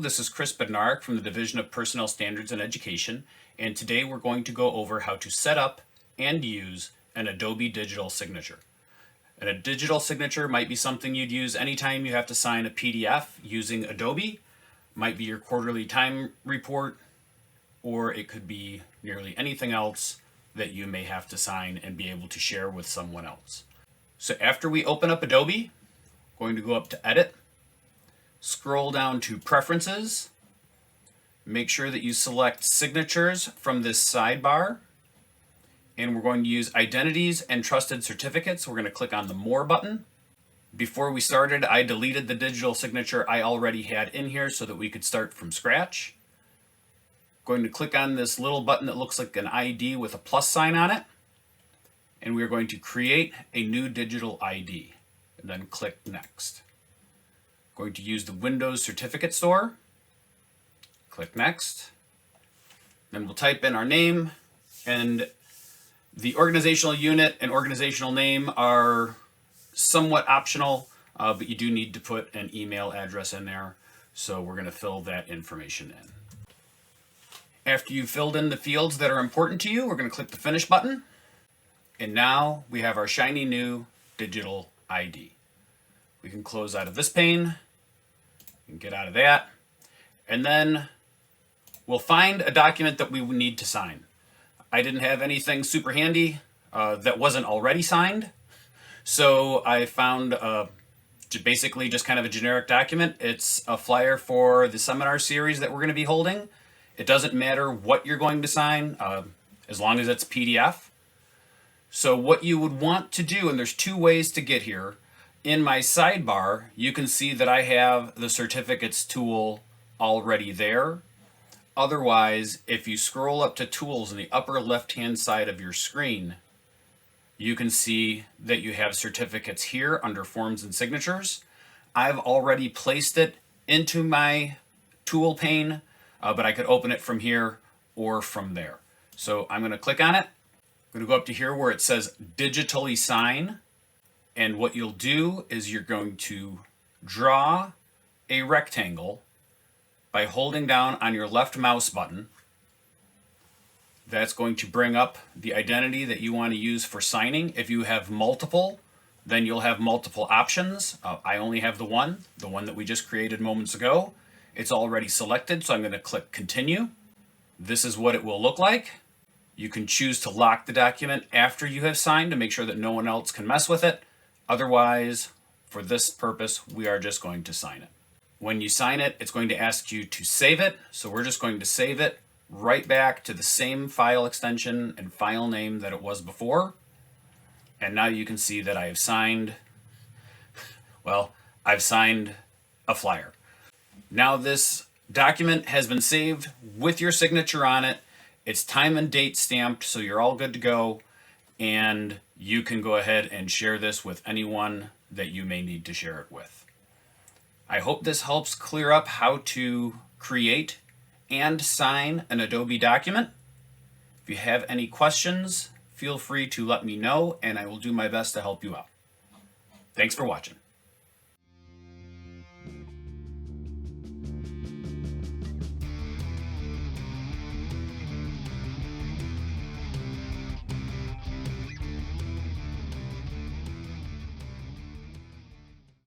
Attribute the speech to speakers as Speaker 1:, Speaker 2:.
Speaker 1: this is Chris Bednarik from the Division of Personnel Standards and Education, and today we're going to go over how to set up and use an Adobe digital signature. And a digital signature might be something you'd use anytime you have to sign a PDF using Adobe, might be your quarterly time report, or it could be nearly anything else that you may have to sign and be able to share with someone else. So after we open up Adobe, we're going to go up to Edit, scroll down to Preferences, make sure that you select Signatures from this sidebar, and we're going to use Identities and Trusted Certificates. We're going to click on the More button. Before we started, I deleted the digital signature I already had in here so that we could start from scratch. Going to click on this little button that looks like an ID with a plus sign on it, and we're going to create a new digital ID, and then click Next. Going to use the Windows Certificate Store. Click Next. Then we'll type in our name, and the organizational unit and organizational name are somewhat optional, but you do need to put an email address in there, so we're going to fill that information in. After you've filled in the fields that are important to you, we're going to click the Finish button, and now we have our shiny new digital ID. We can close out of this pane and get out of that, and then we'll find a document that we need to sign. I didn't have anything super handy that wasn't already signed, so I found basically just kind of a generic document. It's a flyer for the seminar series that we're going to be holding. It doesn't matter what you're going to sign as long as it's PDF. So what you would want to do, and there's two ways to get here. In my sidebar, you can see that I have the certificates tool already there. Otherwise, if you scroll up to Tools in the upper left-hand side of your screen, you can see that you have certificates here under Forms and Signatures. I've already placed it into my tool pane, but I could open it from here or from there. So I'm going to click on it. I'm going to go up to here where it says Digitally Sign. And what you'll do is you're going to draw a rectangle by holding down on your left mouse button. That's going to bring up the identity that you want to use for signing. If you have multiple, then you'll have multiple options. I only have the one that we just created moments ago. It's already selected, so I'm going to click Continue. This is what it will look like. You can choose to lock the document after you have signed to make sure that no one else can mess with it. Otherwise, for this purpose, we are just going to sign it. When you sign it, it's going to ask you to save it. So we're just going to save it right back to the same file extension and file name that it was before. And now you can see that I have signed, I've signed a flyer. Now this document has been saved with your signature on it. It's time and date stamped, so you're all good to go. And you can go ahead and share this with anyone that you may need to share it with. I hope this helps clear up how to create and sign an Adobe document. If you have any questions, feel free to let me know, and I will do my best to help you out. Thanks for watching.